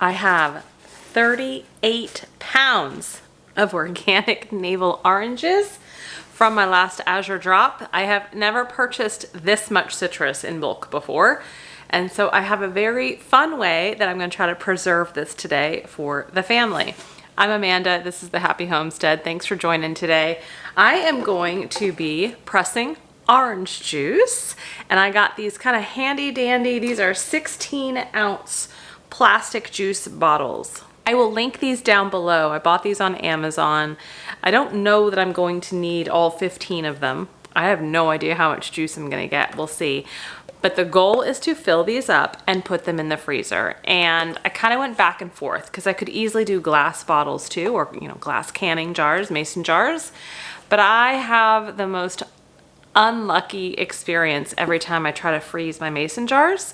I have 38 pounds of organic navel oranges from my last Azure drop. I have never purchased this much citrus in bulk before. And so I have a very fun way that I'm going to try to preserve this today for the family. I'm Amanda. This is the Happy Homestead. Thanks for joining today. I am going to be pressing orange juice, and I got these kind of handy dandy. These are 16-ounce plastic juice bottles. I will link these down below. I bought these on Amazon. I don't know that I'm going to need all 15 of them. I have no idea how much juice I'm going to get. We'll see. But the goal is to fill these up and put them in the freezer. And I kind of went back and forth because I could easily do glass bottles too, or glass canning jars, mason jars. But I have the most unlucky experience every time I try to freeze my mason jars.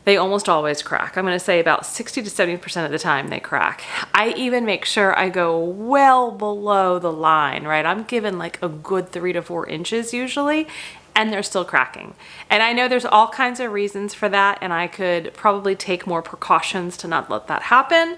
They almost always crack. I'm going to say about 60 to 70% of the time they crack. I even make sure I go well below the line, right? I'm given like a good 3 to 4 inches usually, and they're still cracking. And I know there's all kinds of reasons for that, and I could probably take more precautions to not let that happen.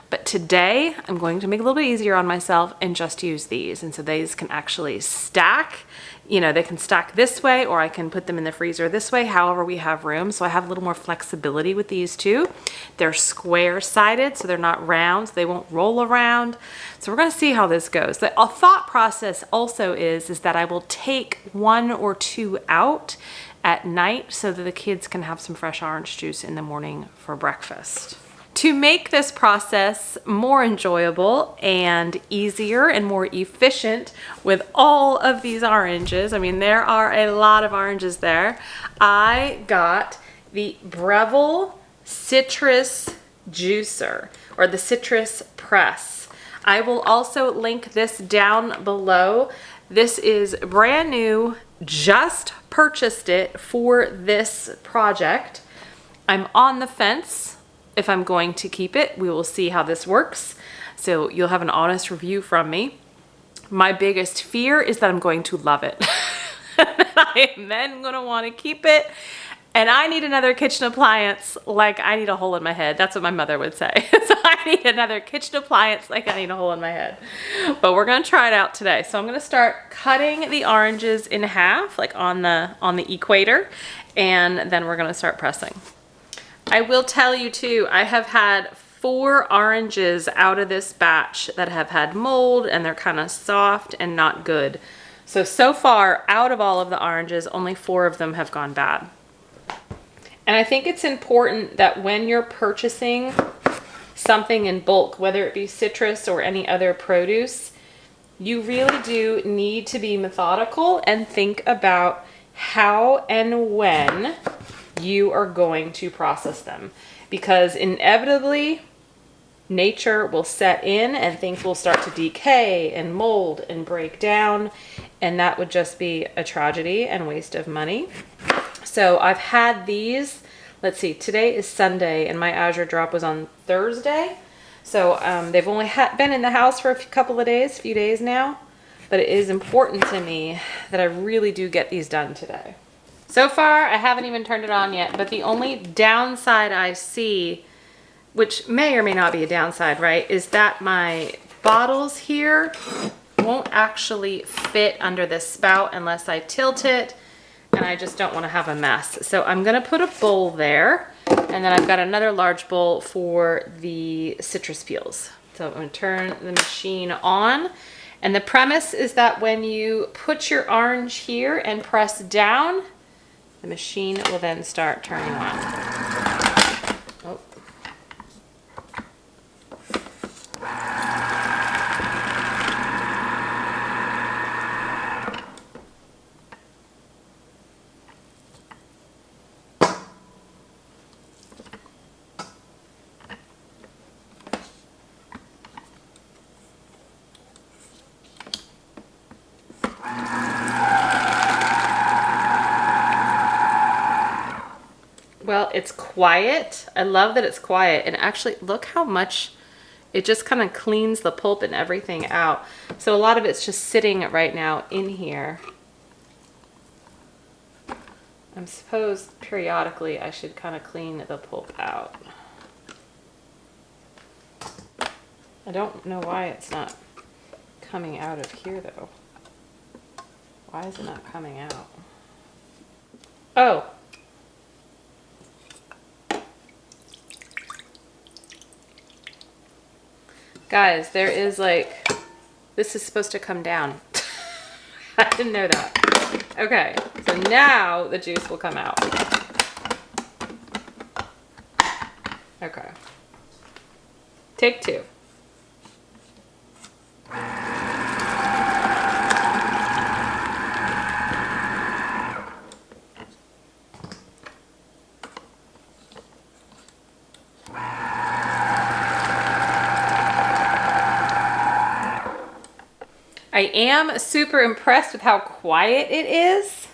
But today I'm going to make it a little bit easier on myself and just use these. And so these can actually stack. They can stack this way, or I can put them in the freezer this way, however we have room. So I have a little more flexibility with these too. They're square sided, so they're not round, so they won't roll around. So we're gonna see how this goes. The thought process also is that I will take 1 or 2 out at night so that the kids can have some fresh orange juice in the morning for breakfast. To make this process more enjoyable and easier and more efficient with all of these oranges, I mean, there are a lot of oranges there, I got the Breville Citrus Juicer, or the Citrus Press. I will also link this down below. This is brand new, just purchased it for this project. I'm on the fence if I'm going to keep it. We will see how this works. So you'll have an honest review from me. My biggest fear is that I'm going to love it. I am then going to want to keep it. And I need another kitchen appliance like I need a hole in my head. That's what my mother would say. So I need another kitchen appliance like I need a hole in my head. But we're going to try it out today. So I'm going to start cutting the oranges in half, like on the equator. And then we're going to start pressing. I will tell you too, I have had 4 oranges out of this batch that have had mold, and they're kind of soft and not good. So far out of all of the oranges, only 4 of them have gone bad. And I think it's important that when you're purchasing something in bulk, whether it be citrus or any other produce, you really do need to be methodical and think about how and when you are going to process them, because inevitably nature will set in and things will start to decay and mold and break down, and that would just be a tragedy and waste of money. So I've had these, let's see, today is Sunday and my Azure drop was on Thursday. So they've only been in the house for a few days now, but it is important to me that I really do get these done today. So far, I haven't even turned it on yet, but the only downside I see, which may or may not be a downside, right, is that my bottles here won't actually fit under this spout unless I tilt it, and I just don't want to have a mess. So I'm going to put a bowl there, and then I've got another large bowl for the citrus peels. So I'm going to turn the machine on, and the premise is that when you put your orange here and press down, the machine will then start turning on. Oh. Well, it's quiet. I love that it's quiet. And actually, look how much it just kind of cleans the pulp and everything out. So a lot of it's just sitting right now in here. I suppose periodically I should kind of clean the pulp out. I don't know why it's not coming out of here though. Why is it not coming out? Oh. Guys, there is like, this is supposed to come down. I didn't know that. Okay, so now the juice will come out. Okay. Take two. I am super impressed with how quiet it is.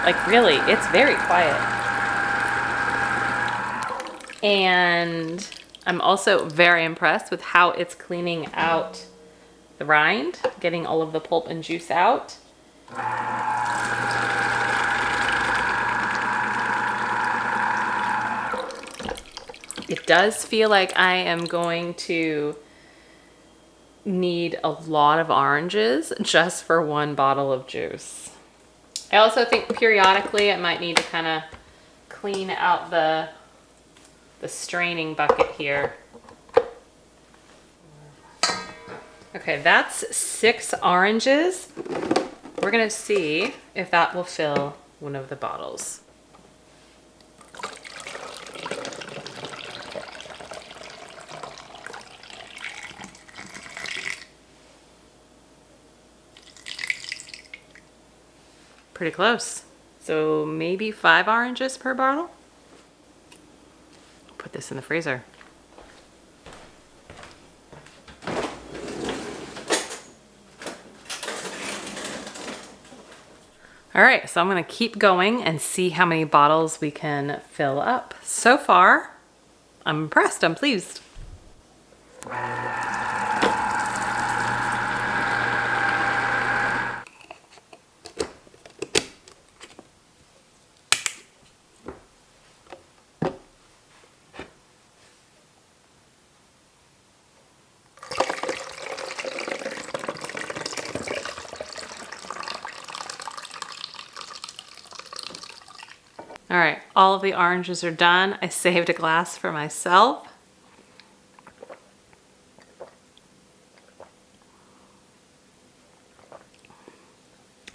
Like really, it's very quiet. And I'm also very impressed with how it's cleaning out the rind, getting all of the pulp and juice out. It does feel like I am going to need a lot of oranges just for one bottle of juice. I also think periodically I might need to kind of clean out the straining bucket here. Okay, that's 6 oranges. We're gonna see if that will fill one of the bottles. Pretty close. So maybe 5 oranges per bottle. Put this in the freezer. All right, so I'm gonna keep going and see how many bottles we can fill up. So far, I'm impressed, I'm pleased. All right, all of the oranges are done. I saved a glass for myself.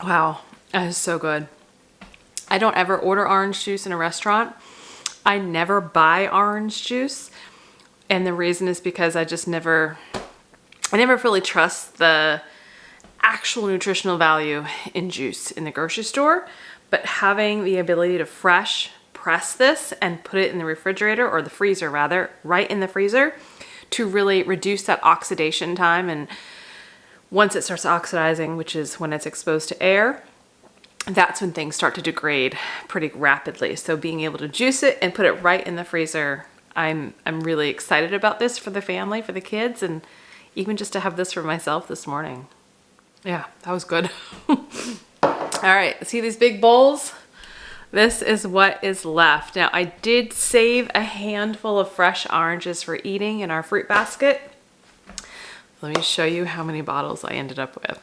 Wow, that is so good. I don't ever order orange juice in a restaurant. I never buy orange juice. And the reason is because I never fully trust the actual nutritional value in juice in the grocery store. But having the ability to fresh press this and put it in the refrigerator, or the freezer rather, right in the freezer, to really reduce that oxidation time. And once it starts oxidizing, which is when it's exposed to air, that's when things start to degrade pretty rapidly. So being able to juice it and put it right in the freezer, I'm really excited about this for the family, for the kids, and even just to have this for myself this morning. Yeah, that was good. All right, see these big bowls? This is what is left. Now, I did save a handful of fresh oranges for eating in our fruit basket. Let me show you how many bottles I ended up with.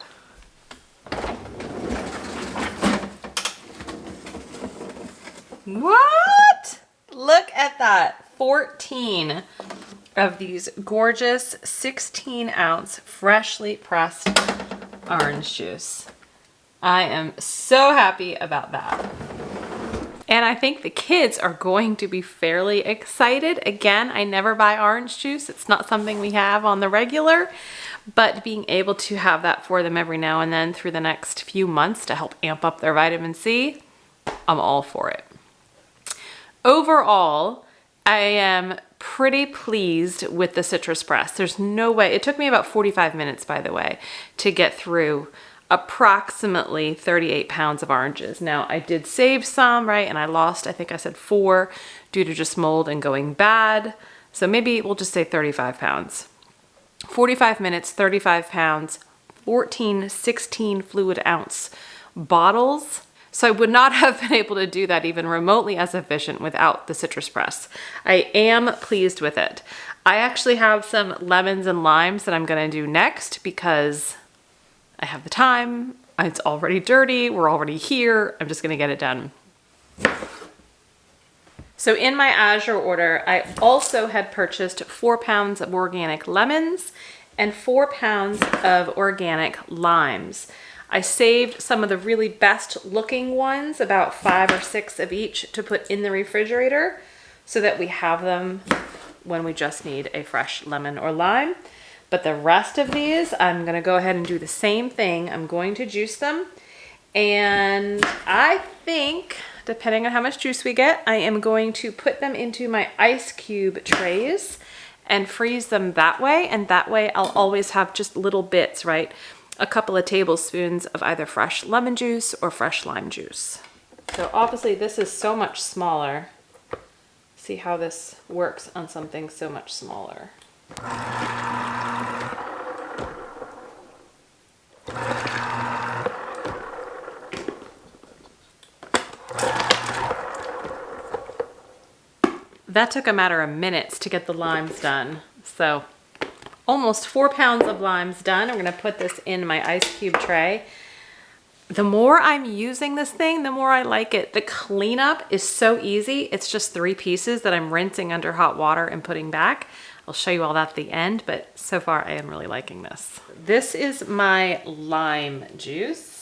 What? Look at that. 14 of these gorgeous 16-ounce freshly pressed orange juice. I am so happy about that. And I think the kids are going to be fairly excited. Again, I never buy orange juice. It's not something we have on the regular, but being able to have that for them every now and then through the next few months to help amp up their vitamin C, I'm all for it. Overall, I am pretty pleased with the Citrus Press. There's no way, it took me about 45 minutes, by the way, to get through approximately 38 pounds of oranges. Now, I did save some, right? And I lost, I think I said 4 due to just mold and going bad. So maybe we'll just say 35 pounds. 45 minutes, 35 pounds, 14, 16 fluid ounce bottles. So I would not have been able to do that even remotely as efficient without the Citrus Press. I am pleased with it. I actually have some lemons and limes that I'm gonna do next because I have the time. It's already dirty, we're already here. I'm just gonna get it done. So in my Azure order, I also had purchased 4 pounds of organic lemons and 4 pounds of organic limes. I saved some of the really best looking ones, about 5 or 6 of each, to put in the refrigerator so that we have them when we just need a fresh lemon or lime. But the rest of these, I'm gonna go ahead and do the same thing. I'm going to juice them. And I think, depending on how much juice we get, I am going to put them into my ice cube trays and freeze them that way. And that way I'll always have just little bits, right? A couple of tablespoons of either fresh lemon juice or fresh lime juice. So obviously this is so much smaller. See how this works on something so much smaller. That took a matter of minutes to get the limes done. So almost 4 pounds of limes done. I'm gonna put this in my ice cube tray. The more I'm using this thing, the more I like it. The cleanup is so easy. It's just 3 pieces that I'm rinsing under hot water and putting back. I'll show you all that at the end, but so far I am really liking this. This is my lime juice.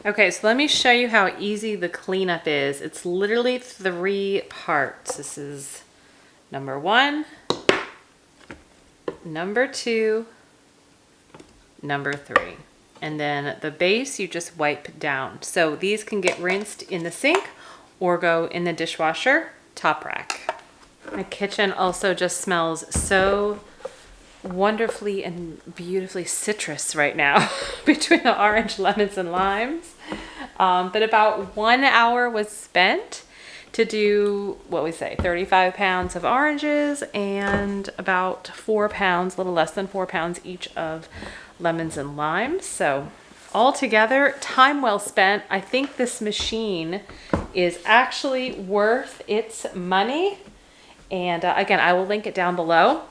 Okay, so let me show you how easy the cleanup is. It's literally 3 parts. This is number 1, number 2, number 3. And then the base you just wipe down. So these can get rinsed in the sink or go in the dishwasher top rack. My kitchen also just smells so wonderfully and beautifully citrus right now between the orange, lemons, and limes. But about 1 hour was spent to do, what we say, 35 pounds of oranges and about 4 pounds, a little less than 4 pounds each of lemons and limes. So altogether, time well spent. I think this machine is actually worth its money. And again, I will link it down below.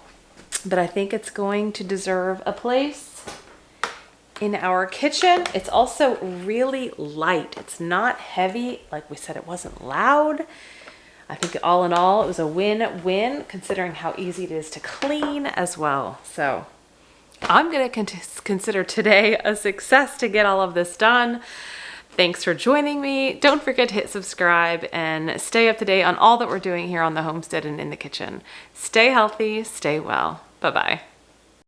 But I think it's going to deserve a place in our kitchen. It's also really light. It's not heavy. Like we said, it wasn't loud. I think all in all, it was a win-win considering how easy it is to clean as well. So I'm going to consider today a success to get all of this done. Thanks for joining me. Don't forget to hit subscribe and stay up to date on all that we're doing here on the homestead and in the kitchen. Stay healthy, stay well. Bye-bye.